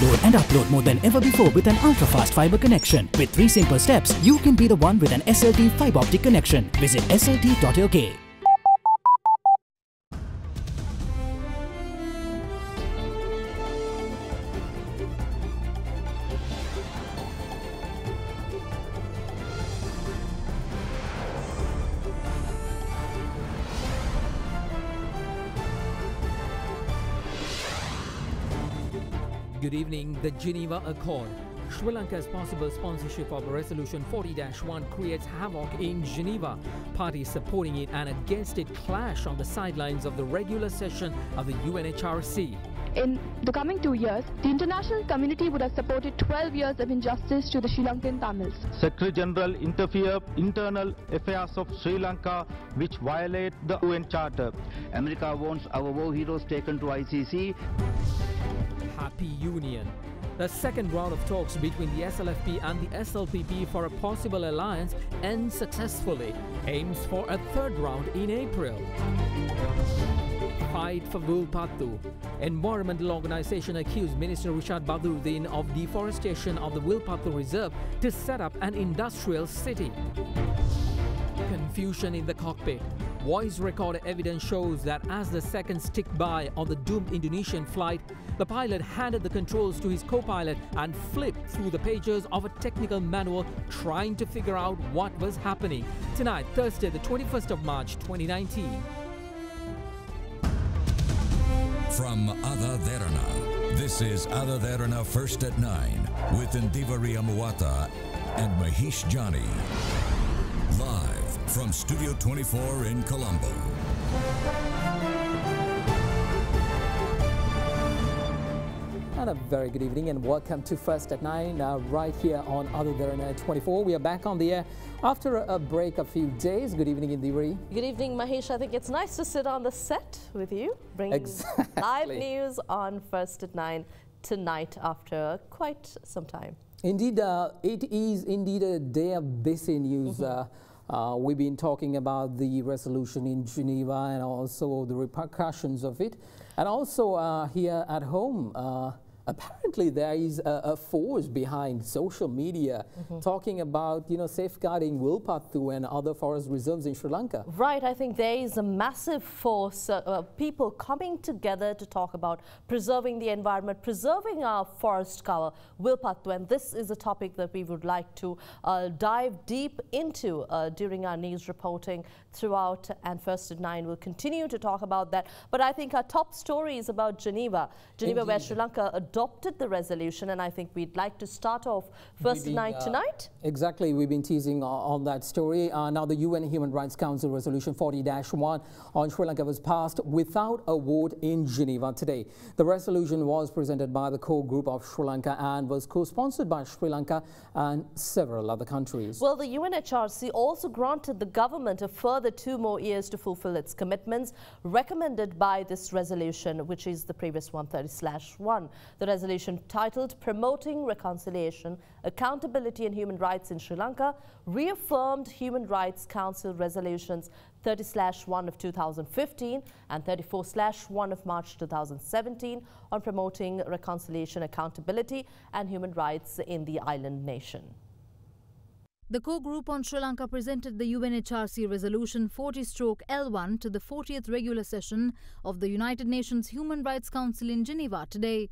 Download and upload more than ever before with an ultra-fast fiber connection. With 3 simple steps, you can be the one with an SLT fiber optic connection. Visit slt.lk. Good evening. The Geneva Accord. Sri Lanka's possible sponsorship of Resolution 40-1 creates havoc in Geneva. Parties supporting it and against it clash on the sidelines of the regular session of the UNHRC. In the coming 2 years, the international community would have supported 12 years of injustice to the Sri Lankan Tamils. Secretary General interfere internal affairs of Sri Lanka which violate the UN Charter. America wants our war heroes taken to ICC. Happy Union. The second round of talks between the SLFP and the SLPP for a possible alliance ends successfully. Aims for a third round in April. Fight for Wilpattu. Environmental organization accused Minister Rishad Badruddin of deforestation of the Wilpattu Reserve to set up an industrial city. Confusion in the cockpit. Voice recorder evidence shows that as the seconds tick by on the doomed Indonesian flight, the pilot handed the controls to his co-pilot and flipped through the pages of a technical manual trying to figure out what was happening. Tonight, Thursday, the 21st of March, 2019. From AdaDerana, this is AdaDerana First at 9 with Ndivari Amuata and Mahesh Jani. Live from Studio 24 in Colombo. And a very good evening and welcome to First at 9 right here on AdaDerana 24. We are back on the air after a break of a few days. Good evening, Indivari. Good evening, Mahesh. I think it's nice to sit on the set with you, bringing live news on First at 9 tonight after quite some time. Indeed, it is indeed a day of busy news. We've been talking about the resolution in Geneva and also the repercussions of it. And also here at home, apparently there is a force behind social media talking about, you know, safeguarding Wilpattu and other forest reserves in Sri Lanka. Right, I think there is a massive force, people coming together to talk about preserving the environment, preserving our forest cover, Wilpattu, and this is a topic that we would like to dive deep into during our news reporting throughout, and First at 9 will continue to talk about that. But I think our top story is about Geneva, where Sri Lanka adopted the resolution, and I think we'd like to start off First at 9 tonight. Exactly, we've been teasing on that story. Now the UN Human Rights Council Resolution 40-1 on Sri Lanka was passed without a vote in Geneva today. The resolution was presented by the core group of Sri Lanka and was co-sponsored by Sri Lanka and several other countries. Well, the UNHRC also granted the government a further 2 more years to fulfill its commitments recommended by this resolution, which is the previous 130/1. The resolution titled Promoting Reconciliation, Accountability and Human Rights in Sri Lanka reaffirmed Human Rights Council resolutions 30/1 of 2015 and 34/1 of March 2017 on promoting reconciliation, accountability and human rights in the island nation. The core group on Sri Lanka presented the UNHRC Resolution 40/L1 to the 40th regular session of the United Nations Human Rights Council in Geneva today.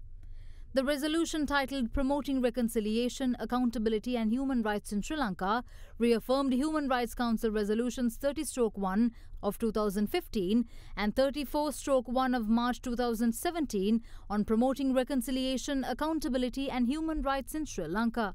The resolution titled Promoting Reconciliation, Accountability and Human Rights in Sri Lanka reaffirmed Human Rights Council Resolutions 30/1 of 2015 and 34/1 of March 2017 on promoting reconciliation, accountability and human rights in Sri Lanka.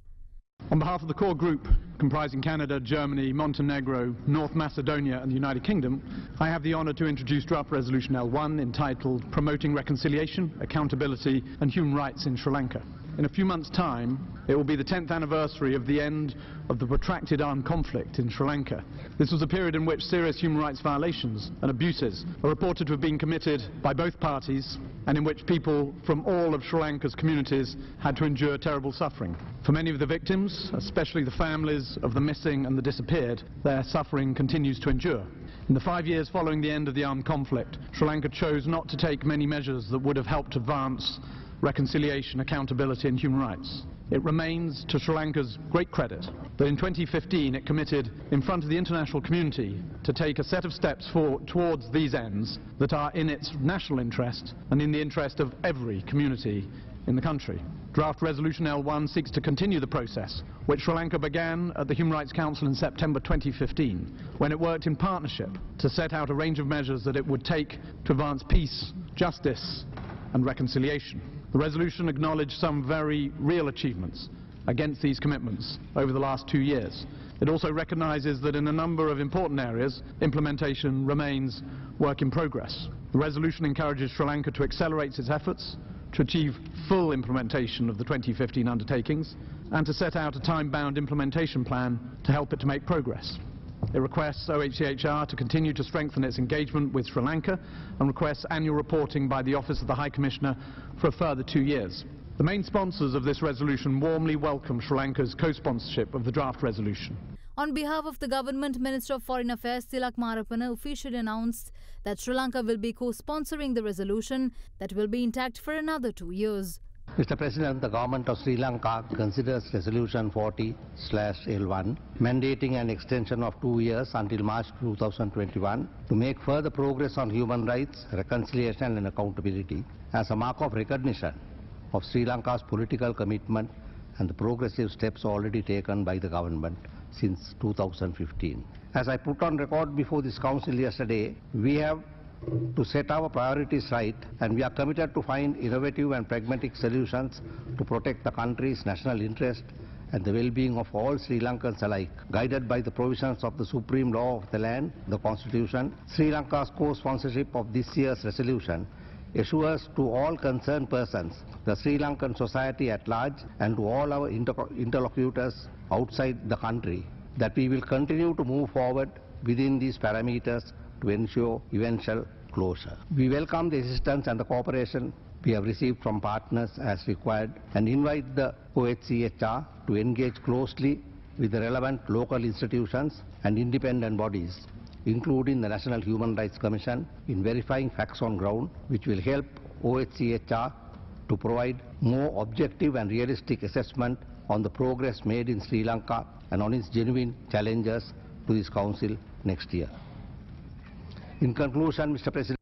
On behalf of the core group, comprising Canada, Germany, Montenegro, North Macedonia and the United Kingdom, I have the honour to introduce Draft Resolution L1 entitled Promoting Reconciliation, Accountability and Human Rights in Sri Lanka. In a few months' time, it will be the 10th anniversary of the end of the protracted armed conflict in Sri Lanka. This was a period in which serious human rights violations and abuses are reported to have been committed by both parties, and in which people from all of Sri Lanka's communities had to endure terrible suffering. For many of the victims, especially the families of the missing and the disappeared, their suffering continues to endure. In the 5 years following the end of the armed conflict, Sri Lanka chose not to take many measures that would have helped advance reconciliation, accountability and human rights. It remains to Sri Lanka's great credit that in 2015 it committed in front of the international community to take a set of steps towards these ends that are in its national interest and in the interest of every community in the country. Draft Resolution L1 seeks to continue the process which Sri Lanka began at the Human Rights Council in September 2015, when it worked in partnership to set out a range of measures that it would take to advance peace, justice and reconciliation. The resolution acknowledged some very real achievements against these commitments over the last 2 years. It also recognizes that in a number of important areas, implementation remains work in progress. The resolution encourages Sri Lanka to accelerate its efforts to achieve full implementation of the 2015 undertakings and to set out a time-bound implementation plan to help it to make progress. It requests OHCHR to continue to strengthen its engagement with Sri Lanka and requests annual reporting by the Office of the High Commissioner for a further 2 years. The main sponsors of this resolution warmly welcome Sri Lanka's co-sponsorship of the draft resolution. On behalf of the government, Minister of Foreign Affairs Tilak Marapana officially announced that Sri Lanka will be co-sponsoring the resolution that will be intact for another 2 years. Mr. President, the government of Sri Lanka considers Resolution 40/L1 mandating an extension of 2 years until March 2021 to make further progress on human rights, reconciliation and accountability as a mark of recognition of Sri Lanka's political commitment and the progressive steps already taken by the government since 2015. As I put on record before this Council yesterday, we have to set our priorities right, and we are committed to find innovative and pragmatic solutions to protect the country's national interest and the well-being of all Sri Lankans alike. Guided by the provisions of the supreme law of the land, the Constitution, Sri Lanka's co-sponsorship of this year's resolution assures to all concerned persons, the Sri Lankan society at large, and to all our interlocutors outside the country, that we will continue to move forward within these parameters to ensure eventual closure. We welcome the assistance and the cooperation we have received from partners as required and invite the OHCHR to engage closely with the relevant local institutions and independent bodies, including the National Human Rights Commission, in verifying facts on ground, which will help OHCHR to provide more objective and realistic assessment on the progress made in Sri Lanka and on its genuine challenges to this Council next year. In conclusion, Mr. President,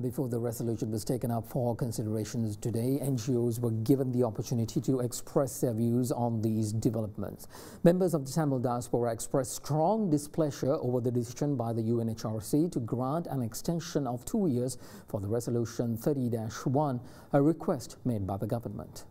before the resolution was taken up for considerations today, NGOs were given the opportunity to express their views on these developments. Members of the Tamil diaspora expressed strong displeasure over the decision by the UNHRC to grant an extension of 2 years for the Resolution 30-1, a request made by the government.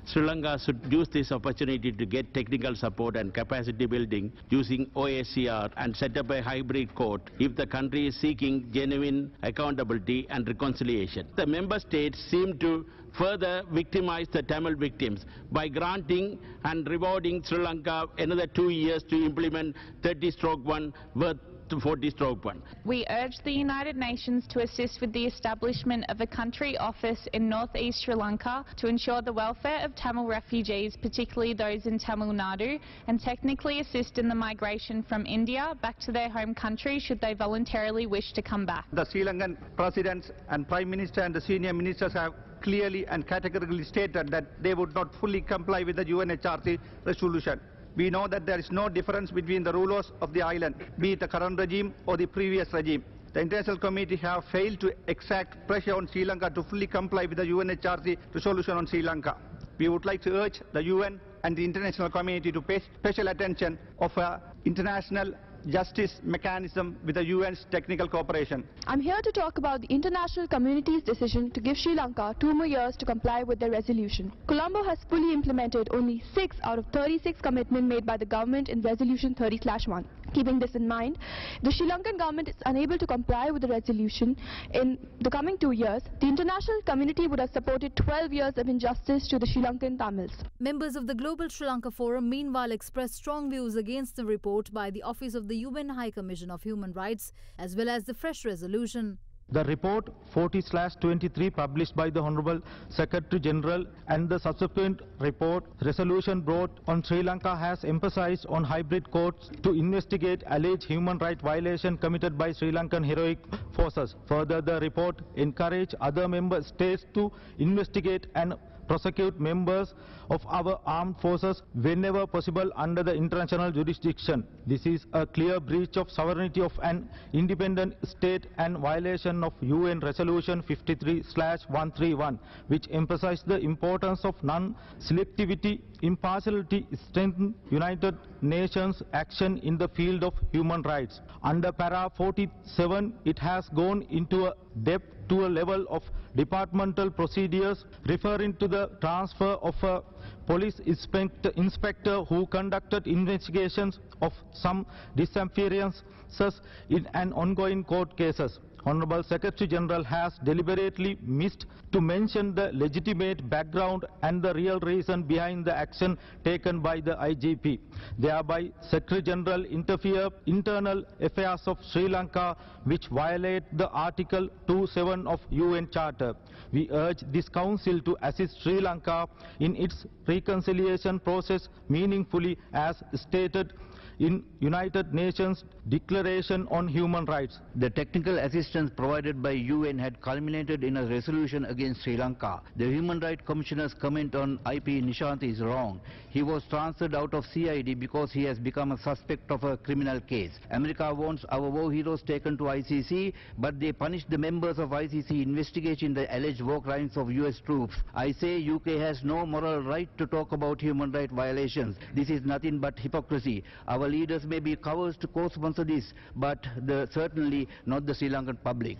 Sri Lanka should use this opportunity to get technical support and capacity building using OSCR and set up a hybrid court if the country is seeking genuine accountability and reconciliation. The member states seem to further victimize the Tamil victims by granting and rewarding Sri Lanka another 2 years to implement 30/1 worth 40/1. We urge the United Nations to assist with the establishment of a country office in northeast Sri Lanka to ensure the welfare of Tamil refugees, particularly those in Tamil Nadu, and technically assist in the migration from India back to their home country should they voluntarily wish to come back. The Sri Lankan President and Prime Minister and the senior ministers have clearly and categorically stated that they would not fully comply with the UNHRC resolution. We know that there is no difference between the rulers of the island, be it the current regime or the previous regime. The international community have failed to exact pressure on Sri Lanka to fully comply with the UNHRC resolution on Sri Lanka. We would like to urge the UN and the international community to pay special attention of an international justice mechanism with the UN's technical cooperation. I'm here to talk about the international community's decision to give Sri Lanka 2 more years to comply with the resolution. Colombo has fully implemented only 6 out of 36 commitments made by the government in Resolution 30/1. Keeping this in mind, the Sri Lankan government is unable to comply with the resolution in the coming 2 years. The international community would have supported 12 years of injustice to the Sri Lankan Tamils. Members of the Global Sri Lanka Forum meanwhile expressed strong views against the report by the Office of the UN High Commission of Human Rights as well as the fresh resolution. The report 40/23 published by the Honorable Secretary General and the subsequent report resolution brought on Sri Lanka has emphasized on hybrid courts to investigate alleged human rights violation committed by Sri Lankan heroic forces. Further, the report encouraged other member states to investigate and prosecute members of our armed forces whenever possible under the international jurisdiction. This is a clear breach of sovereignty of an independent state and violation of UN Resolution 53/131, which emphasized the importance of non-selectivity, impartiality, strengthen United Nations action in the field of human rights. Under para 47, it has gone into a depth to a level of departmental procedures referring to the transfer of a police inspector who conducted investigations of some disappearances in an ongoing court cases. Honorable Secretary General has deliberately missed to mention the legitimate background and the real reason behind the action taken by the IGP. Thereby, Secretary General interfere internal affairs of Sri Lanka, which violate the Article 27 of UN Charter. We urge this Council to assist Sri Lanka in its reconciliation process meaningfully as stated in United Nations Declaration on Human Rights. The technical assistance provided by UN had culminated in a resolution against Sri Lanka. The Human Rights Commissioner's comment on IP Nishant is wrong. He was transferred out of CID because he has become a suspect of a criminal case. America wants our war heroes taken to ICC, but they punish the members of ICC investigating the alleged war crimes of US troops. I say UK has no moral right to talk about human rights violations. This is nothing but hypocrisy. Our leaders may be cowards to co-sponsor this, but certainly not the Sri Lankan public.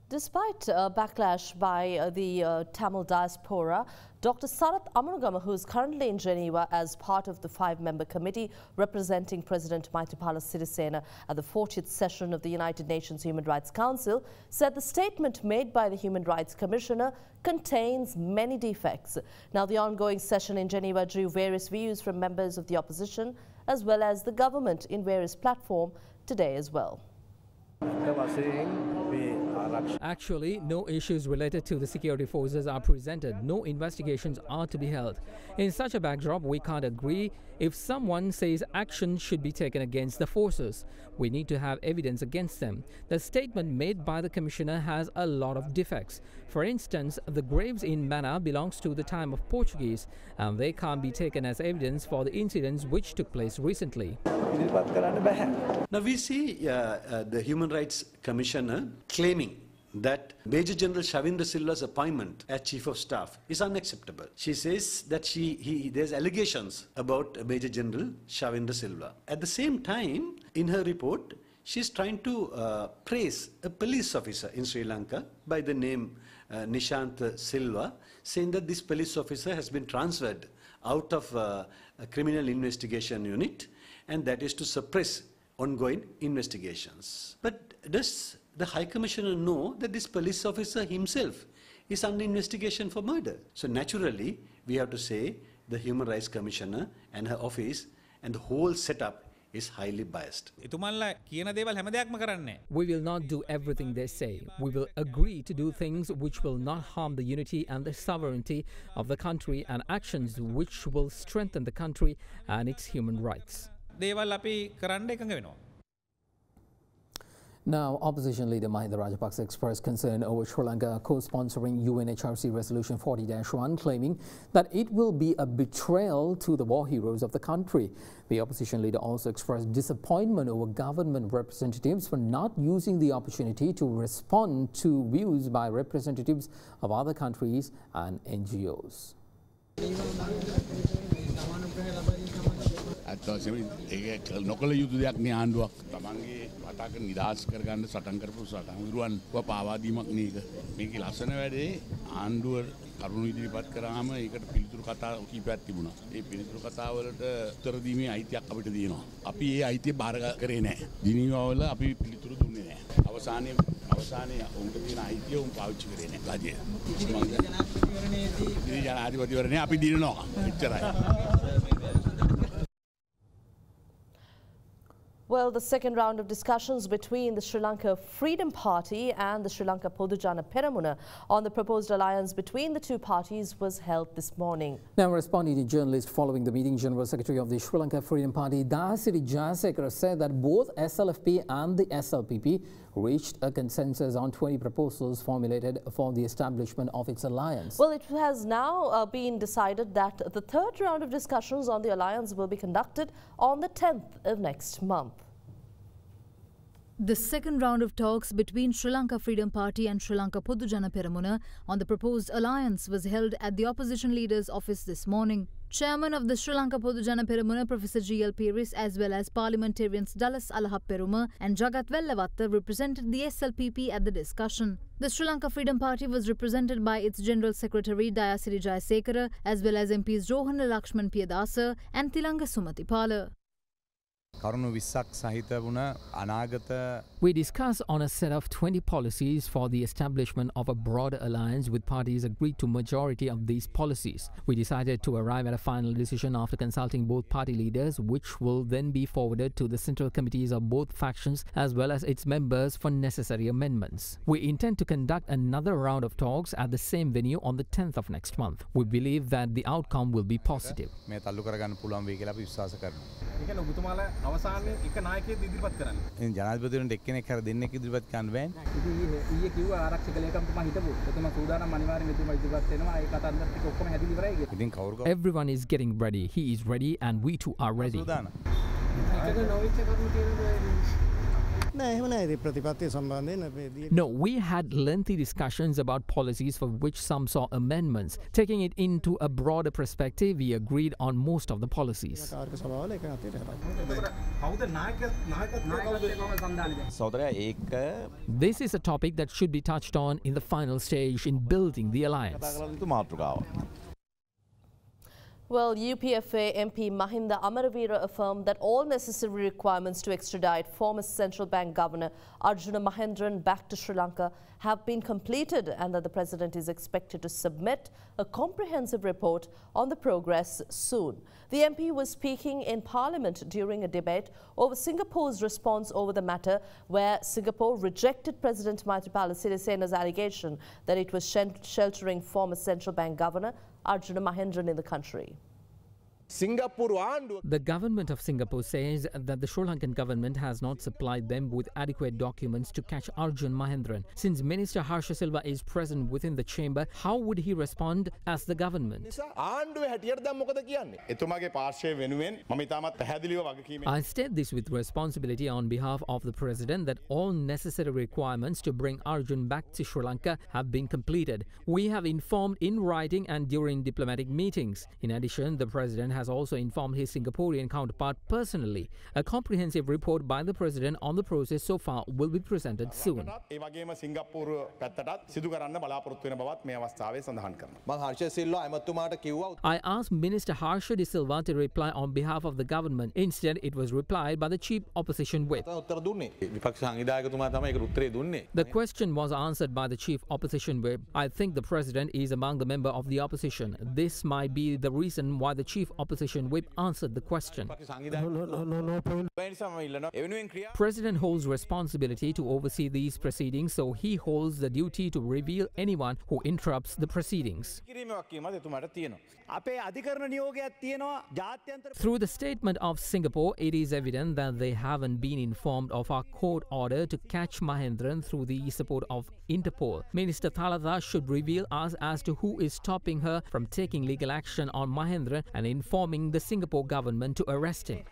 Despite backlash by the Tamil diaspora, Dr. Sarath Amanugama, who is currently in Geneva as part of the 5-member committee representing President Maithripala Sirisena at the 40th session of the United Nations Human Rights Council, said the statement made by the Human Rights Commissioner contains many defects. Now, the ongoing session in Geneva drew various views from members of the opposition as well as the government in various platforms today as well. Actually, no issues related to the security forces are presented. No investigations are to be held. In such a backdrop, we can't agree if someone says action should be taken against the forces. We need to have evidence against them. The statement made by the Commissioner has a lot of defects. For instance, the graves in Mana belongs to the time of Portuguese, and they can't be taken as evidence for the incidents which took place recently. Now we see the Human Rights Commissioner claiming that Major General Shavindra Silva's appointment as Chief of Staff is unacceptable. She says that there's allegations about Major General Shavindra Silva. At the same time, in her report, she's trying to praise a police officer in Sri Lanka by the name Nishant Silva, saying that this police officer has been transferred out of a criminal investigation unit, and that is to suppress ongoing investigations. But does the High Commissioner know that this police officer himself is under investigation for murder? So naturally, we have to say the Human Rights Commissioner and her office and the whole setup is highly biased. We will not do everything they say. We will agree to do things which will not harm the unity and the sovereignty of the country, and actions which will strengthen the country and its human rights. Now, opposition leader Mahinda Rajapaksa expressed concern over Sri Lanka co-sponsoring UNHRC Resolution 40-1, claiming that it will be a betrayal to the war heroes of the country. The opposition leader also expressed disappointment over government representatives for not using the opportunity to respond to views by representatives of other countries and NGOs. නොකළ යුතු දෙයක් නේ ආණ්ඩුවක් තමන්ගේ වතාක නිදහස් කරගන්න සටන් කරපු සටන්විරුවන් පාවාදීමක් නේක මේකේ ලස්සන වැඩේ ආණ්ඩුව කරුණු ඉදිරිපත් කරාම ඒකට පිළිතුරු කතා කීපයක් තිබුණා. ඒ පිළිතුරු කතා වලට උත්තර දීමේ අයිතියක් අපිට තියෙනවා. අපි ඒ අයිතිය බාර කරේ නැහැ. ජිනීවා වල අපි පිළිතුරු දුන්නේ නැහැ. අවසානයේ උන්ට තියෙන අයිතිය උන් පාවිච්චි කරේ නැහැ. රජය. ජනාධිපතිවරණේ අපි දිනනවා. එච්චරයි. Well, the second round of discussions between the Sri Lanka Freedom Party and the Sri Lanka Podujana Peramuna on the proposed alliance between the two parties was held this morning. Now, responding to journalists following the meeting, General Secretary of the Sri Lanka Freedom Party, Dahasiri Jayasekara, said that both SLFP and the SLPP reached a consensus on 20 proposals formulated for the establishment of its alliance. Well, it has now been decided that the third round of discussions on the alliance will be conducted on the 10th of next month. The second round of talks between Sri Lanka Freedom Party and Sri Lanka Podujana Peramuna on the proposed alliance was held at the opposition leader's office this morning. Chairman of the Sri Lanka Podujana Peramuna, Professor G.L. Pieris, as well as parliamentarians Dallas Alahap Peruma and Jagat Vellavatta represented the SLPP at the discussion. The Sri Lanka Freedom Party was represented by its General Secretary Dayasiri Jayasekara as well as MPs Rohana Lakshman Piyadasa and Tilanga Sumatipala. We discussed on a set of 20 policies for the establishment of a broader alliance, with parties agreed to majority of these policies. We decided to arrive at a final decision after consulting both party leaders, which will then be forwarded to the central committees of both factions as well as its members for necessary amendments. We intend to conduct another round of talks at the same venue on the 10th of next month. We believe that the outcome will be positive. Everyone is getting ready. He is ready and we too are ready. No, we had lengthy discussions about policies for which some saw amendments. Taking it into a broader perspective, we agreed on most of the policies. This is a topic that should be touched on in the final stage in building the alliance. Well, UPFA MP Mahinda Amaraveera affirmed that all necessary requirements to extradite former Central Bank Governor Arjuna Mahendran back to Sri Lanka have been completed and that the President is expected to submit a comprehensive report on the progress soon. The MP was speaking in Parliament during a debate over Singapore's response over the matter, where Singapore rejected President Maithripala Sirisena's allegation that it was sheltering former Central Bank Governor Arjuna Mahendran in the country. The government of Singapore says that the Sri Lankan government has not supplied them with adequate documents to catch Arjun Mahendran. Since Minister Harsha Silva is present within the chamber, how would he respond as the government? I state this with responsibility on behalf of the President that all necessary requirements to bring Arjun back to Sri Lanka have been completed. We have informed in writing and during diplomatic meetings. In addition, the President has also informed his Singaporean counterpart personally. A comprehensive report by the President on the process so far will be presented soon. I asked Minister Harsha De Silva to reply on behalf of the government. Instead, it was replied by the Chief Opposition Whip. The question was answered by the Chief Opposition Whip. I think the President is among the members of the opposition. This might be the reason why the Chief Opposition Whip answered the question. President holds responsibility to oversee these proceedings, so he holds the duty to reveal anyone who interrupts the proceedings. Through the statement of Singapore, it is evident that they haven't been informed of our court order to catch Mahendran through the support of Interpol. Minister Thalatha should reveal us as to who is stopping her from taking legal action on Mahendran and informing the Singapore government to arrest him.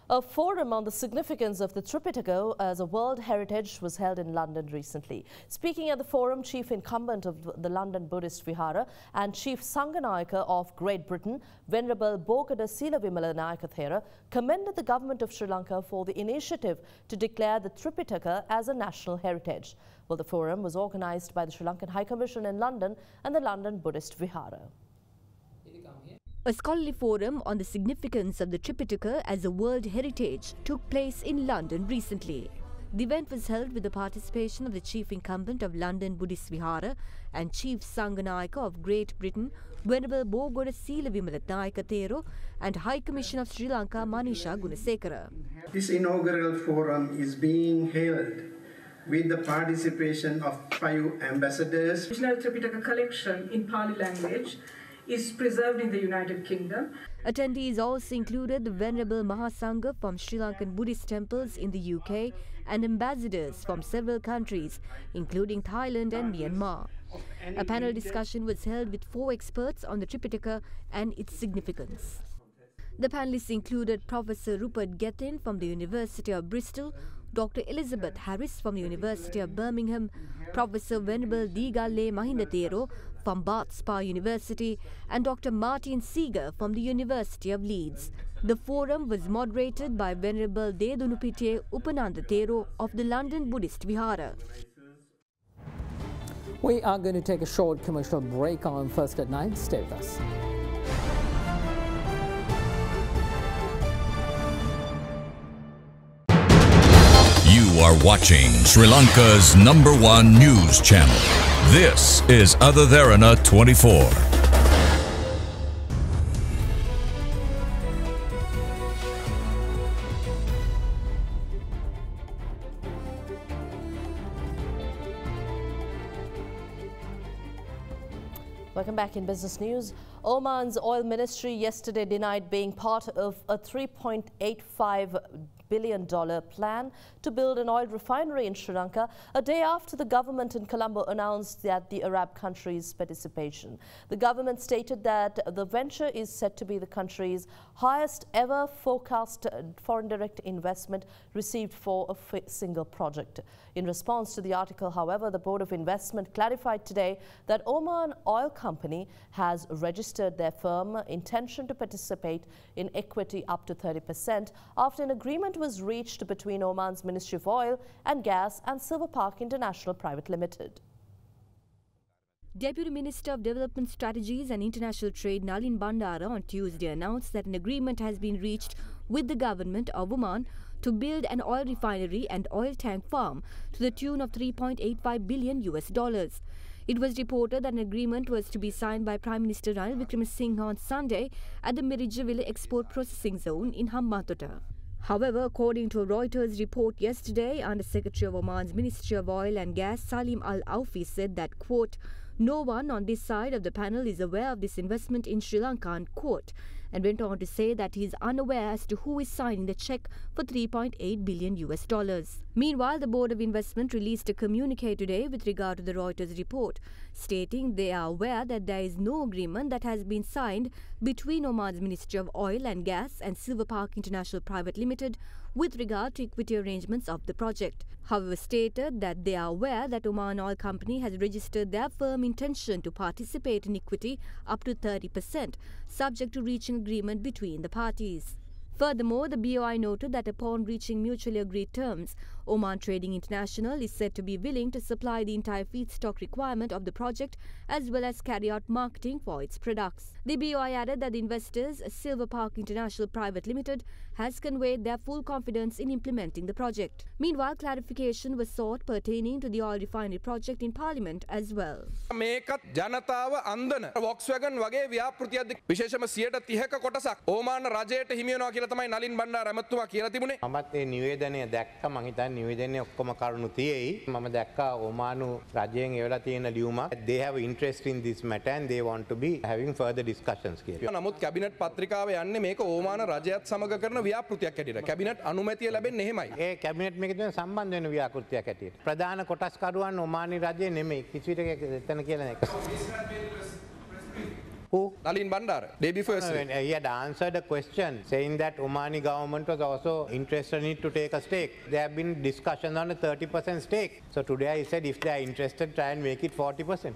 A forum on the significance of the Tripitaka as a World Heritage was held in London recently. Speaking at the forum, Chief Incumbent of the London Buddhist Vihara and Chief Sanganayaka of Great Britain, Venerable Bokada Sila Vimala Nayakathera, commended the government of Sri Lanka for the initiative to declare the Tripitaka as a national heritage. Well, the forum was organised by the Sri Lankan High Commission in London and the London Buddhist Vihara. A scholarly forum on the significance of the Tripitaka as a World Heritage took place in London recently. The event was held with the participation of the chief incumbent of London Buddhist Vihara and chief Sanganayaka of Great Britain, Venerable Bogoda Sila Vimalatnayaka Thero, and High Commissioner of Sri Lanka Manisha Gunasekara. This inaugural forum is being held with the participation of 5 ambassadors. The original Tripitaka collection in Pali language is preserved in the United Kingdom. Attendees also included the Venerable Mahasangha from Sri Lankan Buddhist temples in the UK and ambassadors from several countries, including Thailand and Myanmar. A panel discussion was held with 4 experts on the Tripitaka and its significance. The panelists included Professor Rupert Gethin from the University of Bristol, Dr. Elizabeth Harris from the University of Birmingham, Professor Venerable Digalle Mahindathero from Bath Spa University, and Dr. Martin Seeger from the University of Leeds. The forum was moderated by Venerable Dedunupite Upanandathero of the London Buddhist Vihara. We are going to take a short commercial break on First at 9. Stay with us. You are watching Sri Lanka's #1 news channel. This is AdaDerana 24. Welcome back in business news. Oman's oil ministry yesterday denied being part of a $3.85 billion plan to build an oil refinery in Sri Lanka, a day after the government in Colombo announced that the Arab country's participation. The government stated that the venture is said to be the country's highest ever forecast foreign direct investment received for a single project. In response to the article, however, the Board of Investment clarified today that Oman Oil Company has registered their firm intention to participate in equity up to 30% after an agreement was reached between Oman's Ministry of Oil and Gas and Silver Park International Private Limited. Deputy Minister of Development Strategies and International Trade Nalin Bandara on Tuesday announced that an agreement has been reached with the government of Oman to build an oil refinery and oil tank farm to the tune of $3.85 billion. It was reported that an agreement was to be signed by Prime Minister Ranil Wickremesinghe on Sunday at the Mirijavilla Export Processing Zone in Hambantota. However, according to a Reuters report yesterday, Under Secretary of Oman's Ministry of Oil and Gas Salim Al-Aufi said that, quote, "No one on this side of the panel is aware of this investment in Sri Lanka," unquote, and went on to say that he is unaware as to who is signing the check for $3.8 billion. Meanwhile, the Board of Investment released a communique today with regard to the Reuters report, stating they are aware that there is no agreement that has been signed between Oman's Ministry of Oil and Gas and Silver Park International Private Limited with regard to equity arrangements of the project. However, stated that they are aware that Oman Oil Company has registered their firm intention to participate in equity up to 30%, subject to reaching agreement between the parties. Furthermore, the BOI noted that upon reaching mutually agreed terms, Oman Trading International is said to be willing to supply the entire feedstock requirement of the project as well as carry out marketing for its products. The BOI added that the investors, Silver Park International Private Limited, has conveyed their full confidence in implementing the project. Meanwhile, clarification was sought pertaining to the oil refinery project in Parliament as well. මේකත් ජනතාව අන්දන Volkswagen වගේ ව්‍යාපෘතියක් විශේෂම 30% කොටසක් ඕමාන රජයට හිමි වෙනවා කියලා තමයි නලින් බණ්ඩාර ඇමතුමා කියලා තිබුණේ. මමත් මේ නිවේදනය දැක්ක මම හිතන්නේ නිවේදනයේ ඔක්කොම කරුණු තියෙයි. මම දැක්කා ඕමානු රජයෙන් එවලා තියෙන ලියුමක්. They have interest in this matter and they want to be having further discussions කියලා. නමුත් කැබිනට් පත්‍රිකාව යන්නේ මේක ඕමාන රජයත් සමග කරන ව්‍යාපෘතියක් හැටියට. කැබිනට් අනුමැතිය ලැබෙන්නේ එහෙමයි. ඒ කැබිනට් මේකෙන් සම්බන්ධ වෙන ව්‍යාපෘතියක් හැටියට. ප්‍රධාන කොටස්කරුවන් ඔමානි රජය නෙමෙයි. කිසිවිට එතන කියලා නෑ. Who? Nalin Bandara, day before yesterday. He had answered a question saying that Omani government was also interested in it to take a stake. There have been discussions on a 30% stake. So today he said if they are interested, try and make it 40%.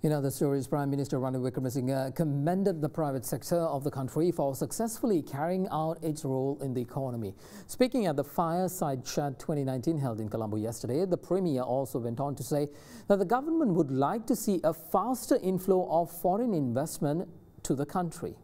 In other stories, Prime Minister Ranil Wickremesinghe commended the private sector of the country for successfully carrying out its role in the economy. Speaking at the Fireside Chat 2019 held in Colombo yesterday, the Premier also went on to say that the government would like to see a faster inflow of foreign investment to the country.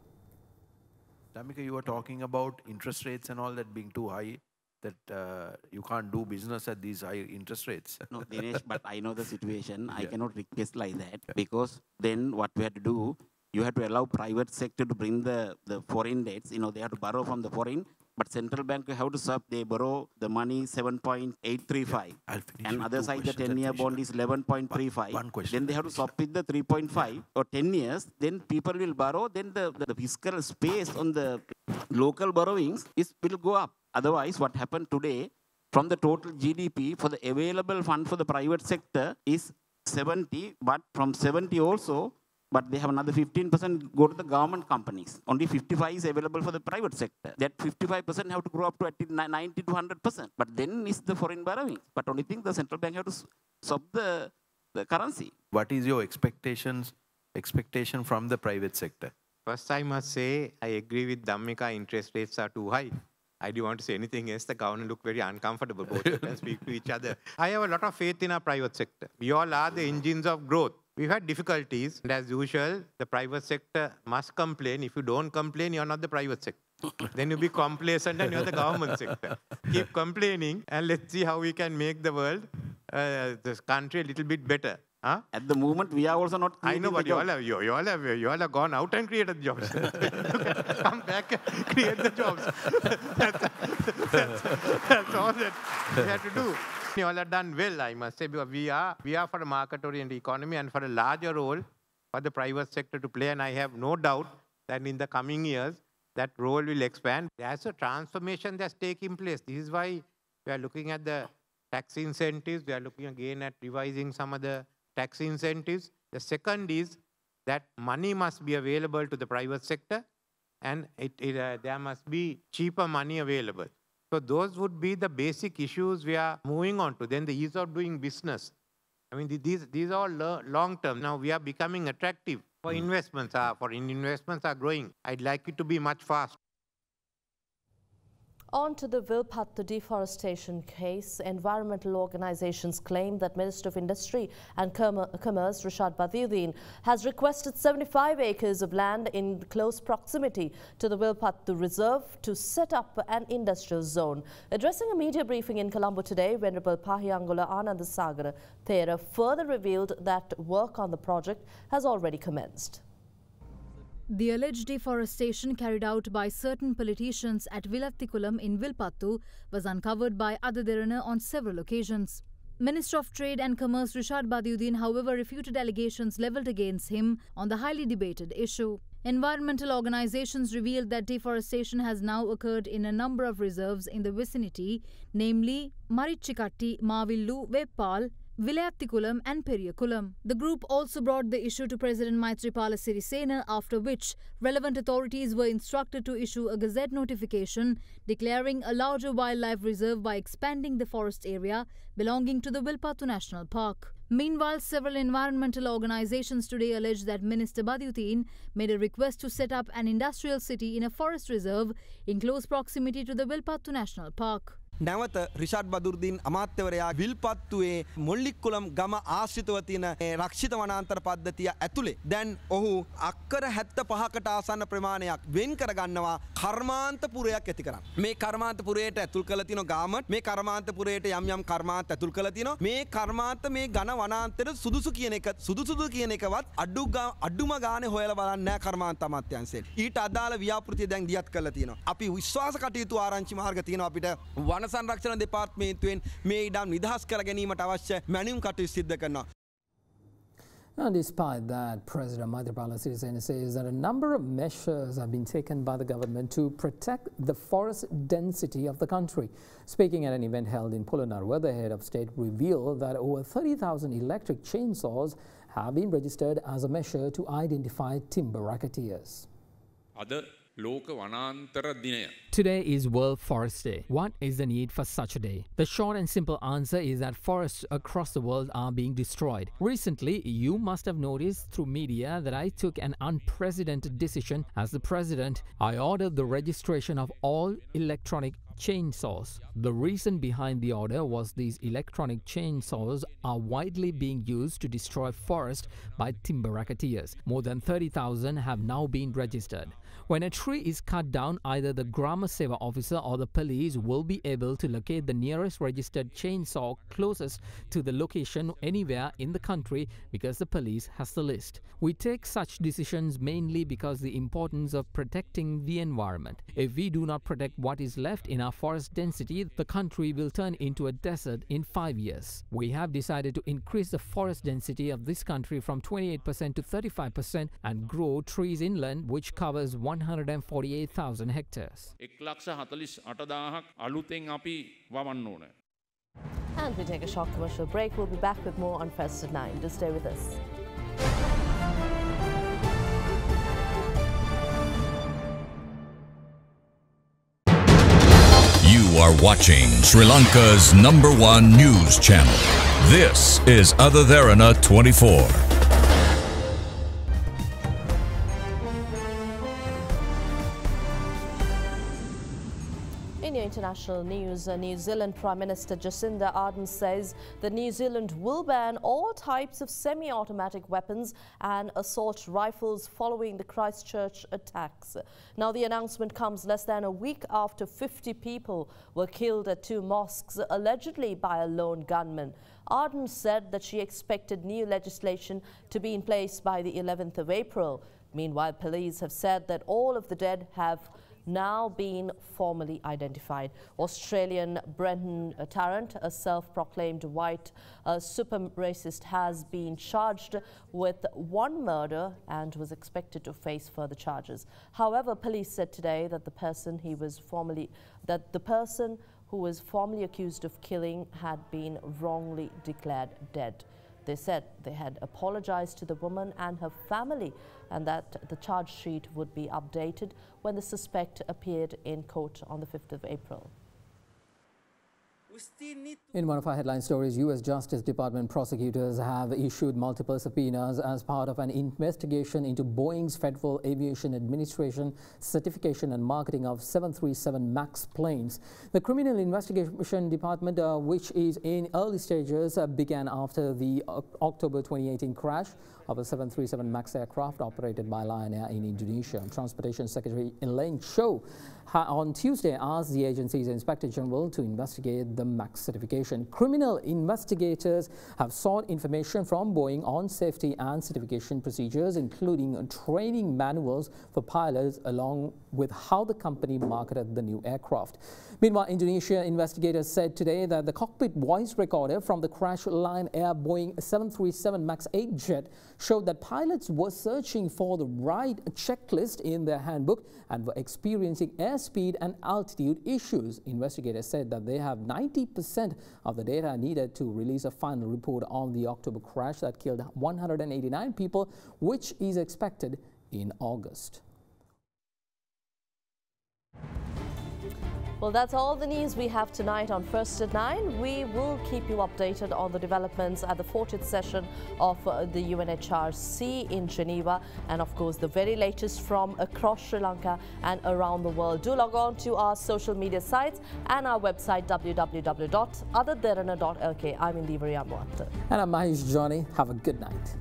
Damika, you were talking about interest rates and all that being too high, that you can't do business at these high interest rates. No, Dinesh, but I know the situation. I cannot request like that because then what we have to do, you have to allow private sector to bring the foreign debts. They have to borrow from the foreign, but central bank have to swap. They borrow the money 7.835, and other side the 10-year bond is 11.35. One question. Then they have to swap with the 3.5 or 10 years. Then people will borrow. Then the fiscal space on the local borrowings will go up. Otherwise, what happened today, from the total GDP for the available fund for the private sector is 70, but from 70 also, but they have another 15% go to the government companies. Only 55 is available for the private sector. That 55% have to grow up to at least 90 to 100%. But then is the foreign borrowing. But only thing the central bank have to swap the currency. What is your expectation from the private sector? First, I must say, I agree with Dhammika, interest rates are too high. I do want to say anything else. The government look very uncomfortable both of them speak to each other. I have a lot of faith in our private sector. We all are the engines of growth. We've had difficulties, and as usual, the private sector must complain. If you don't complain, you're not the private sector. Then you'll be complacent and you're the government sector. Keep complaining, and let's see how we can make the world, this country a little bit better. Huh? At the moment, we are also not creating I know, but you all have gone out and created jobs. Come back and create the jobs. That's all that we have to do. You all have done well, I must say, because we are for a market-oriented economy and for a larger role for the private sector to play. And I have no doubt that in the coming years, that role will expand. There's a transformation that's taking place. This is why we are looking at the tax incentives. We are looking again at revising some of the tax incentives. The second is that money must be available to the private sector, and there must be cheaper money available. So those would be the basic issues we are moving on to. Then the ease of doing business. I mean, these are all long-term. Now we are becoming attractive for investments. Foreign investments are growing. I'd like it to be much faster. On to the Vilpattu deforestation case, environmental organizations claim that Minister of Industry and Commerce Rashad Badiuddin has requested 75 acres of land in close proximity to the Vilpattu Reserve to set up an industrial zone. Addressing a media briefing in Colombo today, Venerable Pahiyangula Anandasagara Thera further revealed that work on the project has already commenced. The alleged deforestation carried out by certain politicians at Vilattikulam in Vilpattu was uncovered by AdaDerana on several occasions. Minister of Trade and Commerce Rashad Badiuddin, however, refuted allegations levelled against him on the highly debated issue. Environmental organizations revealed that deforestation has now occurred in a number of reserves in the vicinity, namely Marichikatti, Mavillu, Veppal, Vilattikulam and Periyakulam. The group also brought the issue to President Maithripala Sirisena, after which relevant authorities were instructed to issue a gazette notification declaring a larger wildlife reserve by expanding the forest area belonging to the Vilpattu National Park. Meanwhile, several environmental organizations today alleged that Minister Badiuddin made a request to set up an industrial city in a forest reserve in close proximity to the Vilpattu National Park. නැවත රිෂාඩ් බදුර්දීන් අමාත්‍යවරයා විල්පත්තුවේ මොල්ලික්කුලම් ගම ආශ්‍රිතව තියෙන රක්ෂිත වනාන්තර පද්ධතිය ඇතුලේ දැන් ඔහු අක්කර 75කට ආසන්න ප්‍රමාණයක් වෙන් කරගන්නවා කර්මාන්තපුරයක් ඇති කරන්න. මේ කර්මාන්තපුරයට ඇතුල් කරලා තියෙන ගාමට් මේ කර්මාන්තපුරයට යම් කර්මාන්ත ඇතුල් කරලා තියෙනවා. මේ කර්මාන්ත මේ ඝන වනාන්තර සුදුසු කියන එකවත් අඩුම ගානේ හොයලා බලන්නේ නැහැ කර්මාන්ත අමාත්‍යාංශයෙන්. ඊට අදාළ ව්‍යාපෘතිය දැන් දියත් කරලා තියෙනවා. අපි විශ්වාස කටයුතු ආරංචි මාර්ග තියෙනවා අපිට සංරක්ෂණ දෙපාර්තමේන්තුවෙන් මේ ඉඩම් නිදහස් කර ගැනීමට අවශ්‍ය මැනුම් කටයුතු සිද්ධ කරනවා. And despite that, President Maithripala Sirisena says that a number of measures have been taken by the government to protect the forest density of the country. Speaking at an event held in Polonnaruwa, the head of state revealed that over 30,000 electric chainsaws have been registered as a measure to identify timber racketeers. Today is World Forest Day. What is the need for such a day? The short and simple answer is that forests across the world are being destroyed. Recently, you must have noticed through media that I took an unprecedented decision. As the president, I ordered the registration of all electronic chainsaws. The reason behind the order was these electronic chainsaws are widely being used to destroy forest by timber racketeers. More than 30,000 have now been registered. When a tree is cut down, either the Grama Seva officer or the police will be able to locate the nearest registered chainsaw closest to the location anywhere in the country because the police has the list. We take such decisions mainly because the importance of protecting the environment. If we do not protect what is left in our forest density, the country will turn into a desert in 5 years. We have decided to increase the forest density of this country from 28% to 35% and grow trees inland, which covers 148,000 hectares. And we take a short commercial break. We'll be back with more on First at 9. Do stay with us. You are watching Sri Lanka's #1 news channel. This is AdaDerana 24. In your international news, New Zealand Prime Minister Jacinda Ardern says that New Zealand will ban all types of semi-automatic weapons and assault rifles following the Christchurch attacks. Now, the announcement comes less than a week after 50 people were killed at 2 mosques, allegedly by a lone gunman. Ardern said that she expected new legislation to be in place by the 11th of April. Meanwhile, police have said that all of the dead have now been formally identified. Australian Brenton Tarrant, a self-proclaimed white super racist, has been charged with 1 murder and was expected to face further charges. However, police said today that the person who was formerly accused of killing had been wrongly declared dead. They said they had apologized to the woman and her family and that the charge sheet would be updated when the suspect appeared in court on the 5th of April. In one of our headline stories, U.S. Justice Department prosecutors have issued multiple subpoenas as part of an investigation into Boeing's Federal Aviation Administration certification and marketing of 737 MAX planes. The Criminal Investigation Department, which is in early stages, began after the October 2018 crash of a 737 MAX aircraft operated by Lion Air in Indonesia. Transportation Secretary Elaine Cho on Tuesday asked the agency's Inspector General to investigate the MAX certification. Criminal investigators have sought information from Boeing on safety and certification procedures, including training manuals for pilots, along with how the company marketed the new aircraft. Meanwhile, Indonesia investigators said today that the cockpit voice recorder from the crash Lion Air Boeing 737 MAX 8 jet showed that pilots were searching for the right checklist in their handbook and were experiencing airspeed and altitude issues. Investigators said that they have 90% of the data needed to release a final report on the October crash that killed 189 people, which is expected in August. Well, that's all the news we have tonight on First at 9. We will keep you updated on the developments at the 40th session of the UNHRC in Geneva, and of course the very latest from across Sri Lanka and around the world. Do log on to our social media sites and our website www.adaderana.lk. I'm Geneva Resolution. And I'm Mahesh Johnny. Have a good night.